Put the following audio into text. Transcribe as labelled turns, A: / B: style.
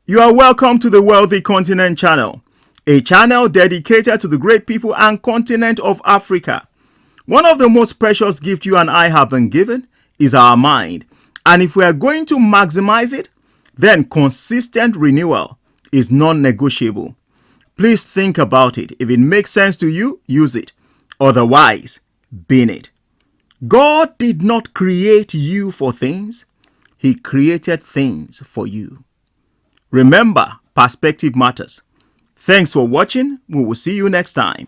A: You are welcome to the Wealthy Continent channel, a channel dedicated to the great people and continent of Africa. One of the most precious gifts you and I have been given is our mind. And if we are going to maximize it, then consistent renewal is non-negotiable. Please think about it. If it makes sense to you, use it. Otherwise, bin it. God did not create you for things. He created things for you. Remember, perspective matters. Thanks for watching. We will see you next time.